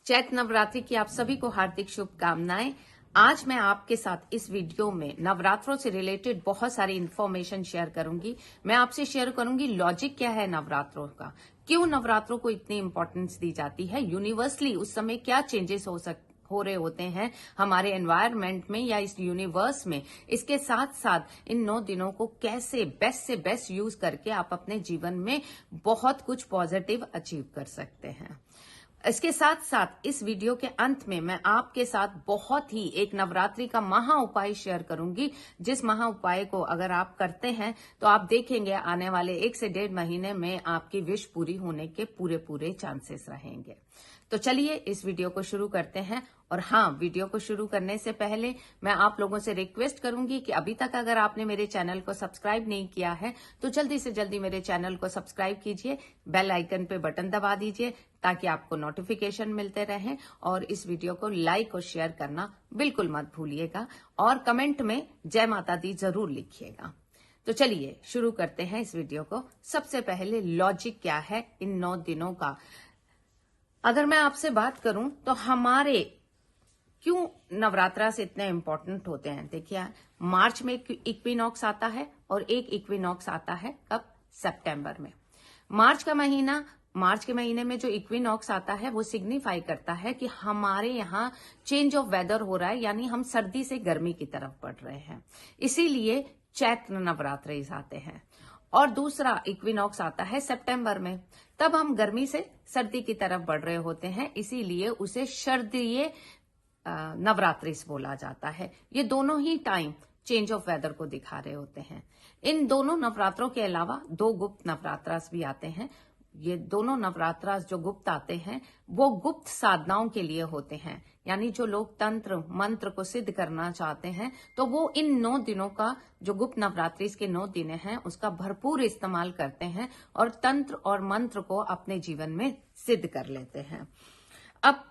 चैत्र नवरात्रि की आप सभी को हार्दिक शुभकामनाएं। आज मैं आपके साथ इस वीडियो में नवरात्रों से रिलेटेड बहुत सारी इंफॉर्मेशन शेयर करूंगी। मैं आपसे शेयर करूंगी लॉजिक क्या है नवरात्रों का, क्यों नवरात्रों को इतनी इंपॉर्टेंस दी जाती है, यूनिवर्सली उस समय क्या चेंजेस हो रहे होते हैं हमारे एनवायरनमेंट में या इस यूनिवर्स में। इसके साथ साथ इन 9 दिनों को कैसे बेस्ट से बेस्ट यूज करके आप अपने जीवन में बहुत कुछ पॉजिटिव अचीव कर सकते हैं। इसके साथ साथ इस वीडियो के अंत में मैं आपके साथ बहुत ही एक नवरात्रि का महा उपाय शेयर करूंगी, जिस महा उपाय को अगर आप करते हैं तो आप देखेंगे आने वाले 1 से 1.5 महीने में आपकी विश पूरी होने के पूरे चांसेस रहेंगे। तो चलिए इस वीडियो को शुरू करते हैं। और हाँ, वीडियो को शुरू करने से पहले मैं आप लोगों से रिक्वेस्ट करूंगी कि अभी तक अगर आपने मेरे चैनल को सब्सक्राइब नहीं किया है तो जल्दी से जल्दी मेरे चैनल को सब्सक्राइब कीजिए, बेल आइकन पे बटन दबा दीजिए ताकि आपको नोटिफिकेशन मिलते रहें, और इस वीडियो को लाइक और शेयर करना बिल्कुल मत भूलिएगा, और कमेंट में जय माता दी जरूर लिखिएगा। तो चलिए शुरू करते हैं इस वीडियो को। सबसे पहले लॉजिक क्या है इन 9 दिनों का। अगर मैं आपसे बात करूं तो हमारे क्यों नवरात्रा से इतने इंपॉर्टेंट होते हैं, देखिए मार्च में इक्विनॉक्स आता है और एक इक्विनॉक्स आता है कब, सितंबर में। मार्च के महीने में जो इक्विनॉक्स आता है वो सिग्निफाई करता है कि हमारे यहाँ चेंज ऑफ वेदर हो रहा है, यानी हम सर्दी से गर्मी की तरफ बढ़ रहे हैं, इसीलिए चैत्र नवरात्रि आते हैं। और दूसरा इक्विनॉक्स आता है सितंबर में, तब हम गर्मी से सर्दी की तरफ बढ़ रहे होते हैं, इसीलिए उसे शरदीय नवरात्रि बोला जाता है। ये दोनों ही टाइम चेंज ऑफ वेदर को दिखा रहे होते हैं। इन दोनों नवरात्रों के अलावा 2 गुप्त नवरात्रास भी आते हैं। ये दोनों नवरात्रास जो गुप्त आते हैं वो गुप्त साधनाओं के लिए होते हैं, यानी जो लोग तंत्र मंत्र को सिद्ध करना चाहते हैं तो वो इन 9 दिनों का, जो गुप्त नवरात्रि के 9 दिन हैं, उसका भरपूर इस्तेमाल करते हैं और तंत्र और मंत्र को अपने जीवन में सिद्ध कर लेते हैं। अब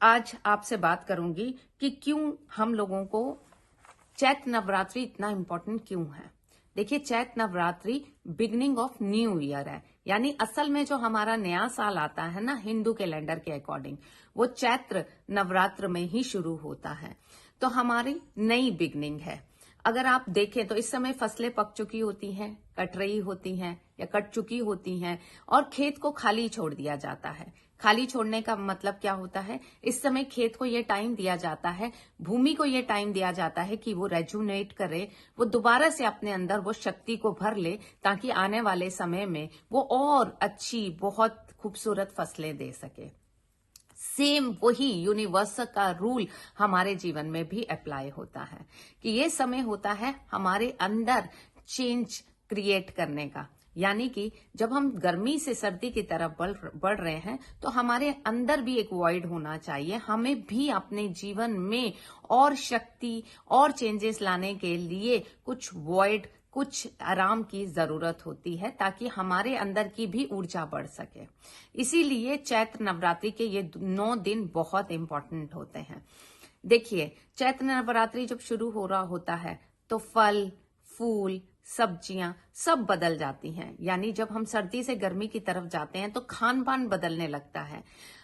आज आपसे बात करूंगी कि क्यों हम लोगों को चैत्र नवरात्रि इतना इंपॉर्टेंट क्यों है। देखिए, Chaitra Navratri beginning of new year है, यानी असल में जो हमारा नया साल आता है ना हिंदू कैलेंडर के अकॉर्डिंग, वो चैत्र नवरात्र में ही शुरू होता है। तो हमारी नई बिगनिंग है। अगर आप देखें तो इस समय फसलें पक चुकी होती हैं, कट रही होती हैं या कट चुकी होती हैं, और खेत को खाली छोड़ दिया जाता है। खाली छोड़ने का मतलब क्या होता है, इस समय खेत को ये टाइम दिया जाता है, भूमि को ये टाइम दिया जाता है कि वो रेजुनेट करे, वो दोबारा से अपने अंदर वो शक्ति को भर ले, ताकि आने वाले समय में वो और अच्छी बहुत खूबसूरत फसलें दे सके। सेम वही यूनिवर्सल का रूल हमारे जीवन में भी अप्लाई होता है कि ये समय होता है हमारे अंदर चेंज क्रिएट करने का, यानी कि जब हम गर्मी से सर्दी की तरफ बढ़ रहे हैं तो हमारे अंदर भी एक वॉइड होना चाहिए। हमें भी अपने जीवन में और शक्ति और चेंजेस लाने के लिए कुछ वॉइड, कुछ आराम की जरूरत होती है, ताकि हमारे अंदर की भी ऊर्जा बढ़ सके। इसीलिए चैत्र नवरात्रि के ये 9 दिन बहुत इंपॉर्टेंट होते हैं। देखिए, चैत्र नवरात्रि जब शुरू हो रहा होता है तो फल फूल सब्जियां सब बदल जाती हैं, यानी जब हम सर्दी से गर्मी की तरफ जाते हैं तो खान पान बदलने लगता है।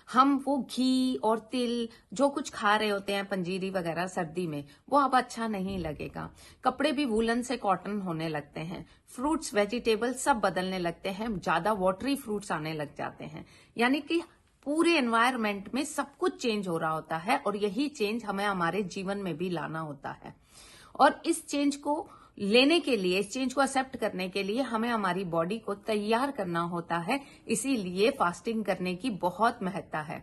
हम वो घी और तिल जो कुछ खा रहे होते हैं, पंजीरी वगैरह सर्दी में, वो अब अच्छा नहीं लगेगा। कपड़े भी वूलन से कॉटन होने लगते हैं, फ्रूट्स वेजिटेबल सब बदलने लगते हैं, ज्यादा वाटरी फ्रूट्स आने लग जाते हैं, यानी कि पूरे एनवायरनमेंट में सब कुछ चेंज हो रहा होता है, और यही चेंज हमें हमारे जीवन में भी लाना होता है। और इस चेंज को लेने के लिए, इस चेंज को एक्सेप्ट करने के लिए हमें हमारी बॉडी को तैयार करना होता है, इसीलिए फास्टिंग करने की बहुत महत्ता है।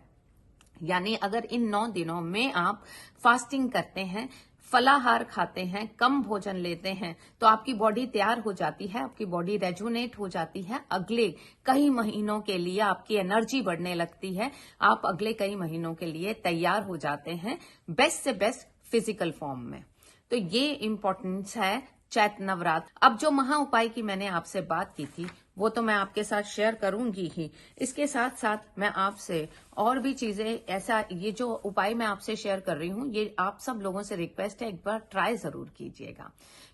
यानी अगर इन 9 दिनों में आप फास्टिंग करते हैं, फलाहार खाते हैं, कम भोजन लेते हैं, तो आपकी बॉडी तैयार हो जाती है, आपकी बॉडी रेजुनेट हो जाती है। अगले कई महीनों के लिए आपकी एनर्जी बढ़ने लगती है, आप अगले कई महीनों के लिए तैयार हो जाते हैं बेस्ट से बेस्ट फिजिकल फॉर्म में। तो ये इंपॉर्टेंस है चैत्र नवरात्र। अब जो महा उपाय की मैंने आपसे बात की थी वो तो मैं आपके साथ शेयर करूंगी ही, इसके साथ साथ मैं आपसे और भी चीजें, ऐसा ये जो उपाय मैं आपसे शेयर कर रही हूं ये आप सब लोगों से रिक्वेस्ट है, एक बार ट्राई जरूर कीजिएगा,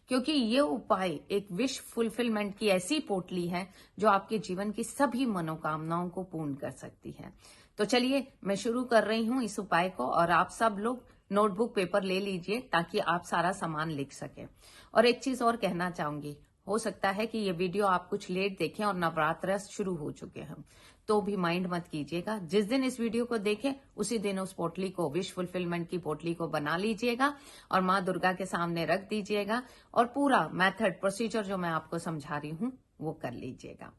क्योंकि ये उपाय एक विश फुलफिलमेंट की ऐसी पोटली है जो आपके जीवन की सभी मनोकामनाओं को पूर्ण कर सकती है। तो चलिए मैं शुरू कर रही हूँ इस उपाय को, और आप सब लोग नोटबुक पेपर ले लीजिए ताकि आप सारा सामान लिख सकें। और एक चीज और कहना चाहूंगी, हो सकता है कि ये वीडियो आप कुछ लेट देखें और नवरात्र शुरू हो चुके हैं, तो भी माइंड मत कीजिएगा। जिस दिन इस वीडियो को देखें उसी दिन उस पोटली को, विश फुलफिलमेंट की पोटली को बना लीजिएगा और माँ दुर्गा के सामने रख दीजिएगा और पूरा मेथड प्रोसीजर जो मैं आपको समझा रही हूँ वो कर लीजिएगा।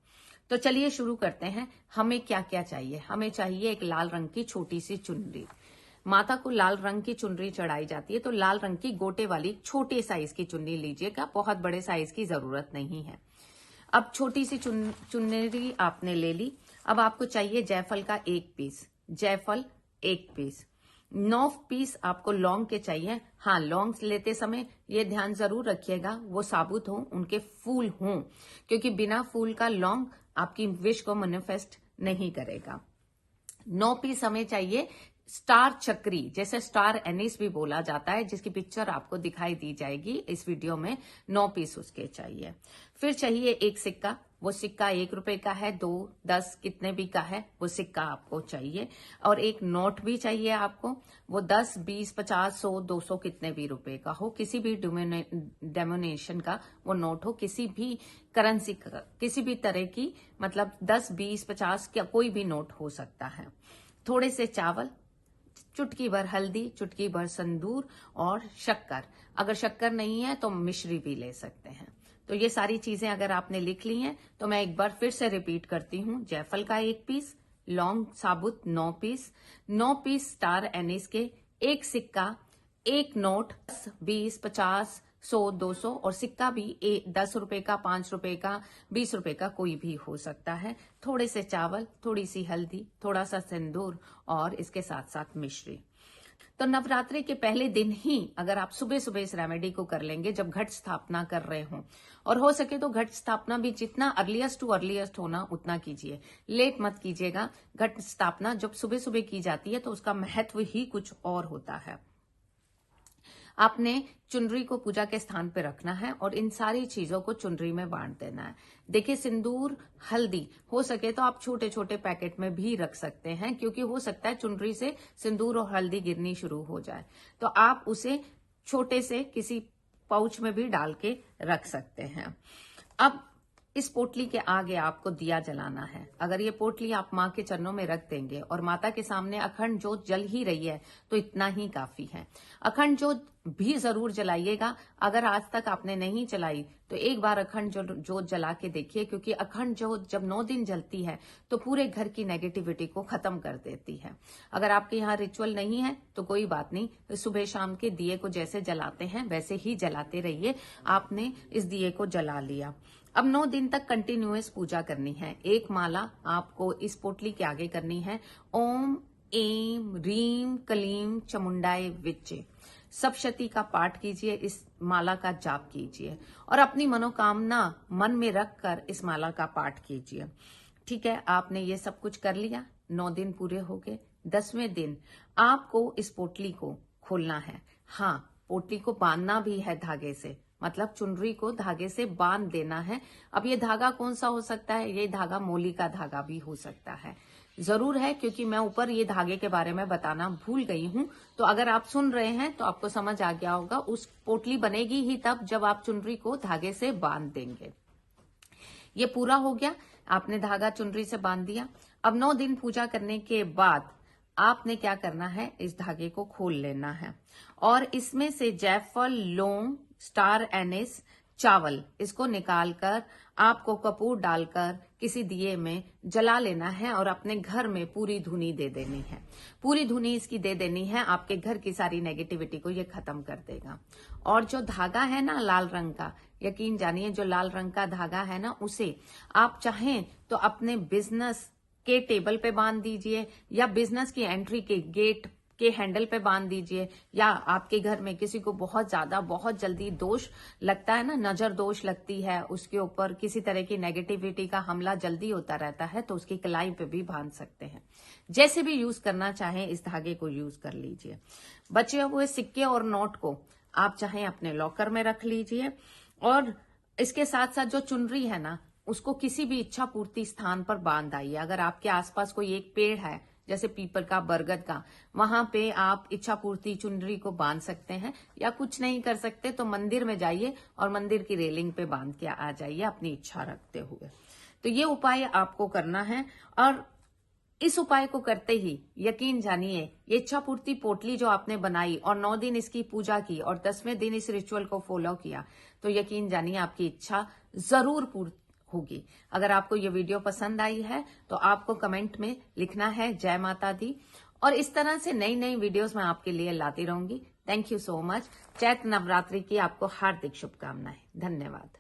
तो चलिए शुरू करते हैं। हमें क्या क्या चाहिए? हमें चाहिए एक लाल रंग की छोटी सी चुनरी। माता को लाल रंग की चुनरी चढ़ाई जाती है, तो लाल रंग की गोटे वाली छोटे साइज की चुन्नी लीजिएगा, बहुत बड़े साइज की जरूरत नहीं है। अब छोटी सी चुनरी आपने ले ली। अब आपको चाहिए जायफल का 1 पीस, जायफल 1 पीस। 9 पीस आपको लौंग के चाहिए। हाँ, लौंग लेते समय ये ध्यान जरूर रखिएगा वो साबुत हो, उनके फूल हों, क्योंकि बिना फूल का लौंग आपकी विश को मैनिफेस्ट नहीं करेगा। 9 पीस हमें चाहिए स्टार चक्री, जैसे स्टार एनिस भी बोला जाता है, जिसकी पिक्चर आपको दिखाई दी जाएगी इस वीडियो में। 9 पीस उसके चाहिए। फिर चाहिए एक सिक्का, वो सिक्का 1 रुपए का है, 2, 10 कितने भी का है वो सिक्का आपको चाहिए। और एक नोट भी चाहिए आपको, वो 10, 20, 50, 100, 200 कितने भी रुपए का हो, किसी भी डेमोनेशन का वो नोट हो, किसी भी करेंसी का, किसी भी तरह की, मतलब 10, 20, 50 क्या कोई भी नोट हो सकता है। थोड़े से चावल, चुटकी भर हल्दी, चुटकी भर संदूर और शक्कर। अगर शक्कर नहीं है तो मिश्री भी ले सकते हैं। तो ये सारी चीजें अगर आपने लिख ली हैं तो मैं एक बार फिर से रिपीट करती हूँ। जायफल का 1 पीस, लौंग साबुत 9 पीस, 9 पीस स्टार एनिस के, 1 सिक्का, 1 नोट, 10, 20, 50, 100, 200 और सिक्का भी 10 रुपए का, 5 रुपए का, 20 रुपए का कोई भी हो सकता है। थोड़े से चावल, थोड़ी सी हल्दी, थोड़ा सा सिंदूर और इसके साथ साथ मिश्री। तो नवरात्रि के पहले दिन ही अगर आप सुबह सुबह इस रेमेडी को कर लेंगे, जब घट स्थापना कर रहे हो, और हो सके तो घट स्थापना भी जितना अर्लीस्ट टू अर्लीस्ट होना उतना कीजिए, लेट मत कीजिएगा। घट स्थापना जब सुबह सुबह की जाती है तो उसका महत्व ही कुछ और होता है। आपने चुनरी को पूजा के स्थान पे रखना है और इन सारी चीजों को चुनरी में बांट देना है। देखिए, सिंदूर, हल्दी हो सके तो आप छोटे छोटे पैकेट में भी रख सकते हैं, क्योंकि हो सकता है चुनरी से सिंदूर और हल्दी गिरनी शुरू हो जाए, तो आप उसे छोटे से किसी पाउच में भी डाल के रख सकते हैं। अब इस पोटली के आगे आपको दिया जलाना है। अगर ये पोटली आप माँ के चरणों में रख देंगे और माता के सामने अखंड जोत जल ही रही है तो इतना ही काफी है। अखंड जोत भी जरूर जलाइएगा। अगर आज तक आपने नहीं जलाई तो एक बार अखंड जोत जला के देखिए, क्योंकि अखंड जोत जब 9 दिन जलती है तो पूरे घर की नेगेटिविटी को खत्म कर देती है। अगर आपके यहाँ रिचुअल नहीं है तो कोई बात नहीं, तो सुबह शाम के दिए को जैसे जलाते हैं वैसे ही जलाते रहिए। आपने इस दिए को जला लिया। अब 9 दिन तक कंटिन्यूअस पूजा करनी है। एक माला आपको इस पोटली के आगे करनी है। ओम एम रीम कलीम चमुंडाए विच्चे सप्तशती का पाठ कीजिए, इस माला का जाप कीजिए और अपनी मनोकामना मन में रखकर इस माला का पाठ कीजिए। ठीक है, आपने ये सब कुछ कर लिया। 9 दिन पूरे हो गए। 10वें दिन आपको इस पोटली को खोलना है। हाँ, पोटली को बांधना भी है धागे से, मतलब चुनरी को धागे से बांध देना है। अब ये धागा कौन सा हो सकता है? ये धागा मोली का धागा भी हो सकता है। जरूर है, क्योंकि मैं ऊपर ये धागे के बारे में बताना भूल गई हूं। तो अगर आप सुन रहे हैं तो आपको समझ आ गया होगा। उस पोटली बनेगी ही तब जब आप चुनरी को धागे से बांध देंगे। ये पूरा हो गया, आपने धागा चुनरी से बांध दिया। अब 9 दिन पूजा करने के बाद आपने क्या करना है? इस धागे को खोल लेना है और इसमें से जायफल, लौंग, स्टार एनिस, चावल, इसको निकालकर आपको कपूर डालकर किसी दिए में जला लेना है और अपने घर में पूरी धुनी दे देनी है। पूरी धुनी इसकी दे देनी है, आपके घर की सारी नेगेटिविटी को ये खत्म कर देगा। और जो धागा है ना लाल रंग का, यकीन जानिए जो लाल रंग का धागा है ना, उसे आप चाहें तो अपने बिजनेस के टेबल पे बांध दीजिए या बिजनेस की एंट्री के गेट के हैंडल पे बांध दीजिए, या आपके घर में किसी को बहुत जल्दी दोष लगता है ना, नजर दोष लगती है, उसके ऊपर किसी तरह की नेगेटिविटी का हमला जल्दी होता रहता है, तो उसकी कलाई पे भी बांध सकते हैं। जैसे भी यूज करना चाहें इस धागे को यूज कर लीजिए। बचे हुए सिक्के और नोट को आप चाहें अपने लॉकर में रख लीजिए और इसके साथ साथ जो चुनरी है ना, उसको किसी भी इच्छा पूर्ति स्थान पर बांध आइए। अगर आपके आसपास कोई एक पेड़ है जैसे पीपल का, बरगद का, वहां पे आप इच्छा पूर्ति चुनरी को बांध सकते हैं, या कुछ नहीं कर सकते तो मंदिर में जाइए और मंदिर की रेलिंग पे बांध के आ जाइए अपनी इच्छा रखते हुए। तो ये उपाय आपको करना है, और इस उपाय को करते ही यकीन जानिए, ये इच्छा पूर्ति पोटली जो आपने बनाई और 9 दिन इसकी पूजा की और 10वें दिन इस रिचुअल को फॉलो किया, तो यकीन जानिए आपकी इच्छा जरूर पूर्ण होगी। अगर आपको ये वीडियो पसंद आई है तो आपको कमेंट में लिखना है जय माता दी, और इस तरह से नई नई वीडियोस मैं आपके लिए लाती रहूंगी। Thank you so much. Chaitra Navratri की आपको हार्दिक शुभकामनाएं। धन्यवाद।